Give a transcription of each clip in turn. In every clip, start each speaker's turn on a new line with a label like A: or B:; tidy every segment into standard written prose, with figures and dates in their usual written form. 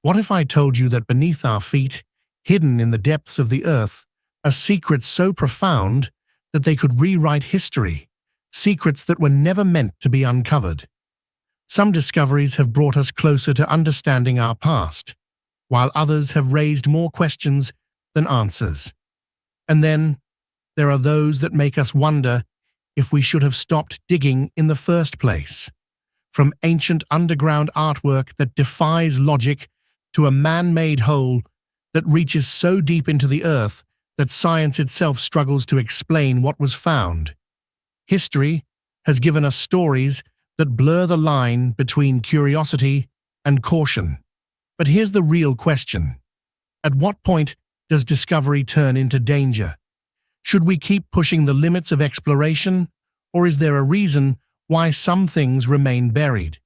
A: What if I told you that beneath our feet, hidden in the depths of the earth, are secrets so profound that they could rewrite history, secrets that were never meant to be uncovered? Some discoveries have brought us closer to understanding our past, while others have raised more questions than answers. And then, there are those that make us wonder if we should have stopped digging in the first place. From ancient underground artwork that defies logic to a man-made hole that reaches so deep into the earth that science itself struggles to explain what was found. History has given us stories that blur the line between curiosity and caution. But here's the real question. At what point does discovery turn into danger? Should we keep pushing the limits of exploration, or is there a reason why some things remain buried?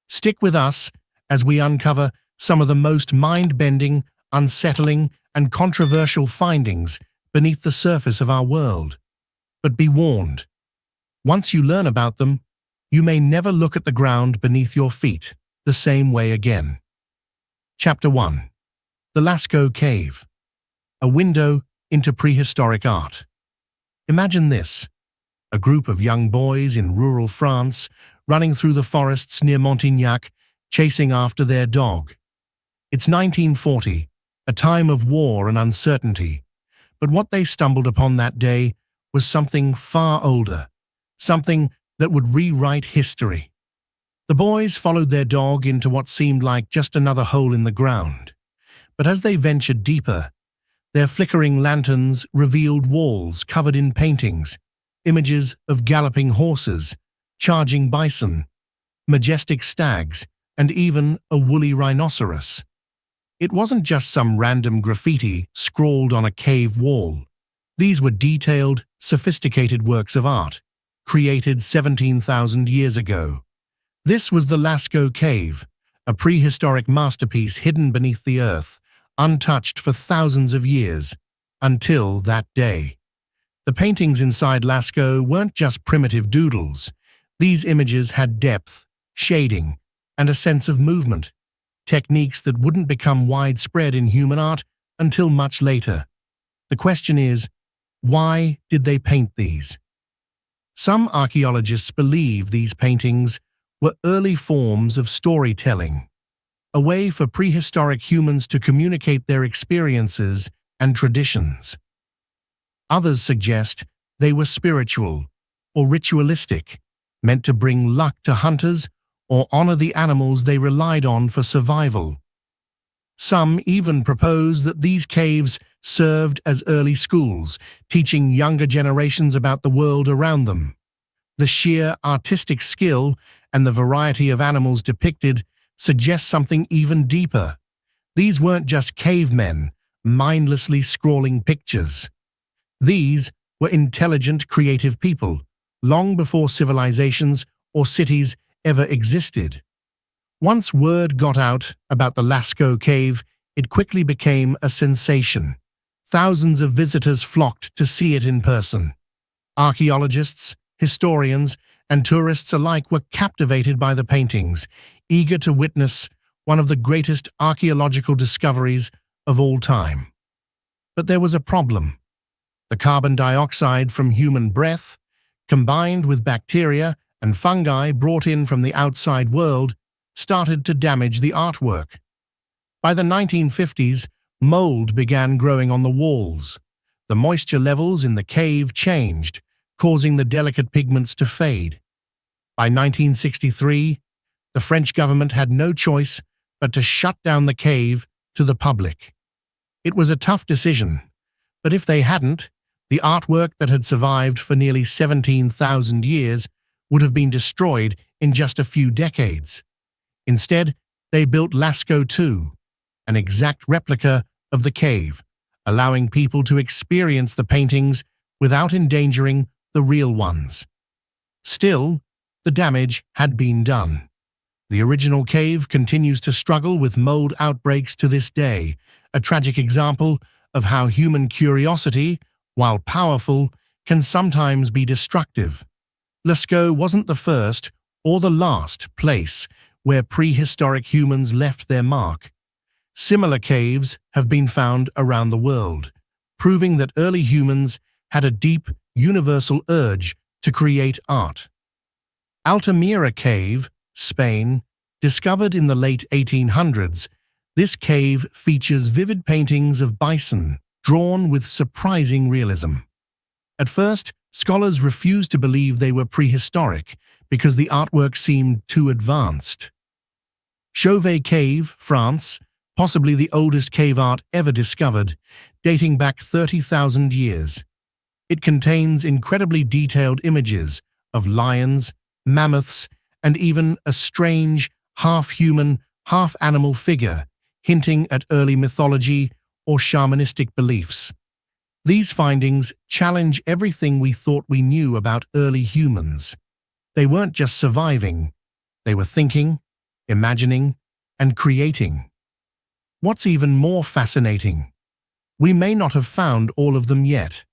A: Stick with us as we uncover some of the most mind-bending, unsettling, and controversial findings beneath the surface of our world. But be warned, once you learn about them, you may never look at the ground beneath your feet the same way again. Chapter 1. The Lascaux Cave. A window into prehistoric art. Imagine this: a group of young boys in rural France running through the forests near Montignac, chasing after their dog. It's 1940, a time of war and uncertainty, but what they stumbled upon that day was something far older, something that would rewrite history. The boys followed their dog into what seemed like just another hole in the ground, but as they ventured deeper, their flickering lanterns revealed walls covered in paintings, images of galloping horses, charging bison, majestic stags, and even a woolly rhinoceros. It wasn't just some random graffiti scrawled on a cave wall. These were detailed, sophisticated works of art, created 17,000 years ago. This was the Lascaux Cave, a prehistoric masterpiece hidden beneath the earth, untouched for thousands of years, until that day. The paintings inside Lascaux weren't just primitive doodles. These images had depth, shading, and a sense of movement, techniques that wouldn't become widespread in human art until much later. The question is, why did they paint these? Some archaeologists believe these paintings were early forms of storytelling, a way for prehistoric humans to communicate their experiences and traditions. Others suggest they were spiritual or ritualistic, meant to bring luck to hunters or honor the animals they relied on for survival. Some even propose that these caves served as early schools, teaching younger generations about the world around them. The sheer artistic skill and the variety of animals depicted suggest something even deeper. These weren't just cavemen mindlessly scrawling pictures. These were intelligent, creative people, long before civilizations or cities ever existed. Once word got out about the Lascaux Cave, it quickly became a sensation. Thousands of visitors flocked to see it in person. Archaeologists, historians, and tourists alike were captivated by the paintings, eager to witness one of the greatest archaeological discoveries of all time. But there was a problem. The carbon dioxide from human breath, combined with bacteria and fungi brought in from the outside world, started to damage the artwork. By the 1950s, mold began growing on the walls. The moisture levels in the cave changed, causing the delicate pigments to fade. By 1963, the French government had no choice but to shut down the cave to the public. It was a tough decision, but if they hadn't, the artwork that had survived for nearly 17,000 years would have been destroyed in just a few decades. Instead, they built Lascaux II, an exact replica of the cave, allowing people to experience the paintings without endangering the real ones. Still, the damage had been done. The original cave continues to struggle with mold outbreaks to this day, a tragic example of how human curiosity, while powerful, can sometimes be destructive. Lascaux wasn't the first or the last place where prehistoric humans left their mark. Similar caves have been found around the world, proving that early humans had a deep, universal urge to create art. Altamira Cave, Spain, discovered in the late 1800s, this cave features vivid paintings of bison, drawn with surprising realism. At first, scholars refused to believe they were prehistoric because the artwork seemed too advanced. Chauvet Cave, France, possibly the oldest cave art ever discovered, dating back 30,000 years. It contains incredibly detailed images of lions, mammoths, and even a strange, half-human, half-animal figure, hinting at early mythology or shamanistic beliefs. These findings challenge everything we thought we knew about early humans. They weren't just surviving, they were thinking, imagining, and creating. What's even more fascinating? We may not have found all of them yet.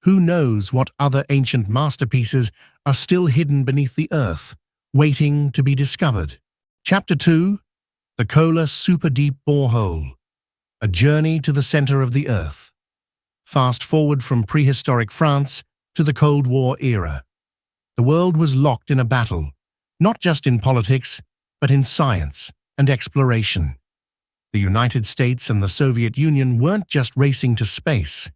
A: Who knows what other ancient masterpieces are still hidden beneath the earth, waiting to be discovered. Chapter 2: The Kola Super Deep Borehole. A journey to the center of the earth. Fast forward from prehistoric France to the Cold War era. The world was locked in a battle, not just in politics, but in science and exploration. The United States and the Soviet Union weren't just racing to space.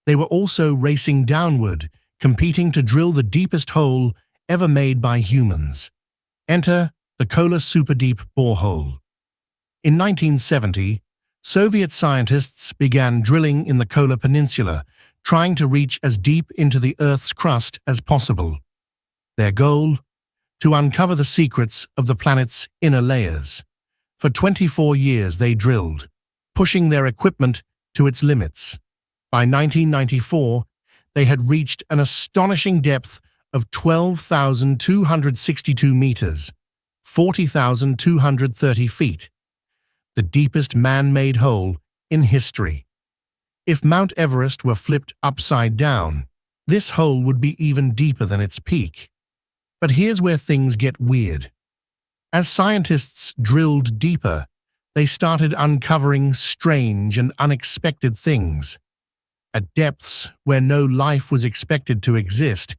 A: They were also racing downward, competing to drill the deepest hole ever made by humans. Enter the Kola Super Deep Borehole. In 1970, Soviet scientists began drilling in the Kola Peninsula, trying to reach as deep into the Earth's crust as possible. Their goal? To uncover the secrets of the planet's inner layers. For 24 years they drilled, pushing their equipment to its limits. By 1994, they had reached an astonishing depth of 12,262 meters, 40,230 feet, the deepest man-made hole in history. If Mount Everest were flipped upside down, this hole would be even deeper than its peak. But here's where things get weird. As scientists drilled deeper, they started uncovering strange and unexpected things. At depths where no life was expected to exist,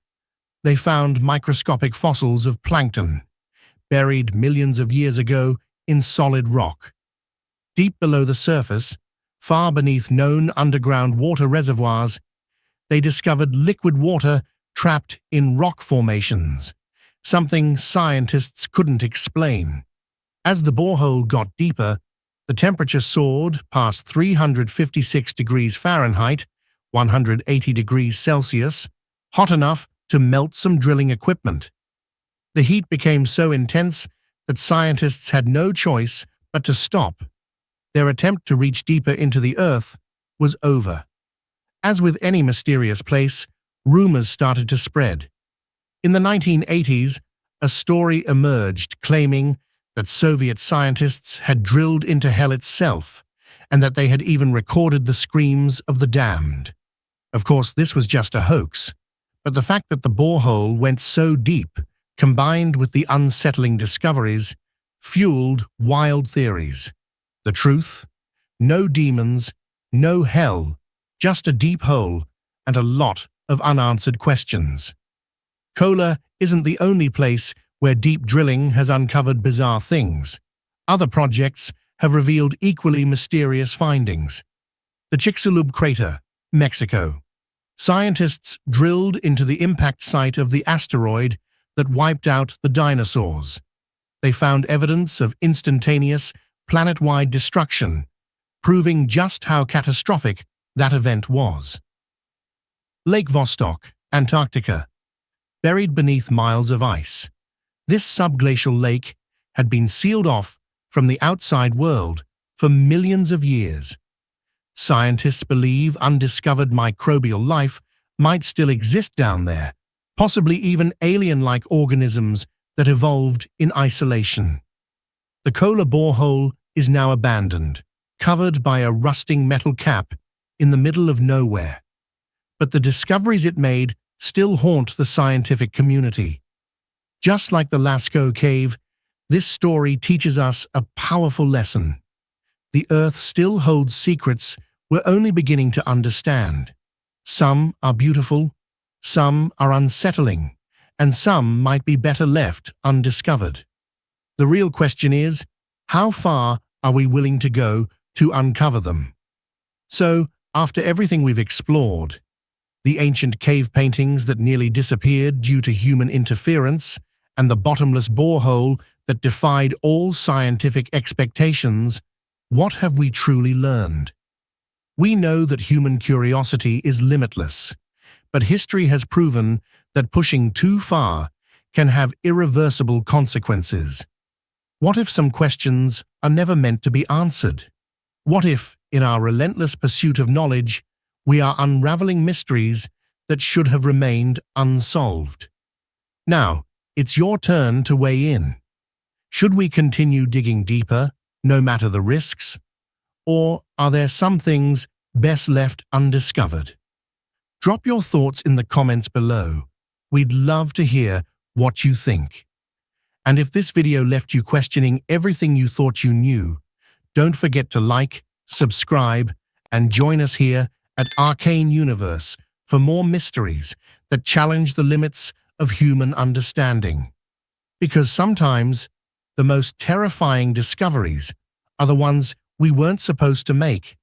A: they found microscopic fossils of plankton, buried millions of years ago in solid rock. Deep below the surface, far beneath known underground water reservoirs, they discovered liquid water trapped in rock formations, something scientists couldn't explain. As the borehole got deeper, the temperature soared past 356 degrees Fahrenheit, 180 degrees Celsius, hot enough to melt some drilling equipment. The heat became so intense that scientists had no choice but to stop. Their attempt to reach deeper into the Earth was over. As with any mysterious place, rumors started to spread. In the 1980s, a story emerged claiming that Soviet scientists had drilled into hell itself and that they had even recorded the screams of the damned. Of course, this was just a hoax, but the fact that the borehole went so deep, combined with the unsettling discoveries, fueled wild theories. The truth? No demons, no hell, just a deep hole and a lot of unanswered questions. Kola isn't the only place where deep drilling has uncovered bizarre things. Other projects have revealed equally mysterious findings. The Chicxulub crater, Mexico. Scientists drilled into the impact site of the asteroid that wiped out the dinosaurs. They found evidence of instantaneous, planet-wide destruction, proving just how catastrophic that event was. Lake Vostok, Antarctica. Buried beneath miles of ice, this subglacial lake had been sealed off from the outside world for millions of years. Scientists believe undiscovered microbial life might still exist down there, possibly even alien-like organisms that evolved in isolation. The Kola borehole is now abandoned, covered by a rusting metal cap in the middle of nowhere. But the discoveries it made still haunt the scientific community. Just like the Lascaux cave, this story teaches us a powerful lesson. The Earth still holds secrets we're only beginning to understand. Some are beautiful, some are unsettling, and some might be better left undiscovered. The real question is, how far are we willing to go to uncover them? So, after everything we've explored, the ancient cave paintings that nearly disappeared due to human interference, and the bottomless borehole that defied all scientific expectations, what have we truly learned? We know that human curiosity is limitless, but history has proven that pushing too far can have irreversible consequences. What if some questions are never meant to be answered? What if, in our relentless pursuit of knowledge, we are unraveling mysteries that should have remained unsolved? Now, it's your turn to weigh in. Should we continue digging deeper, no matter the risks? Or are there some things best left undiscovered? Drop your thoughts in the comments below. We'd love to hear what you think. And if this video left you questioning everything you thought you knew, don't forget to like, subscribe, and join us here at Arcane Universe for more mysteries that challenge the limits of human understanding. Because sometimes, the most terrifying discoveries are the ones we weren't supposed to make.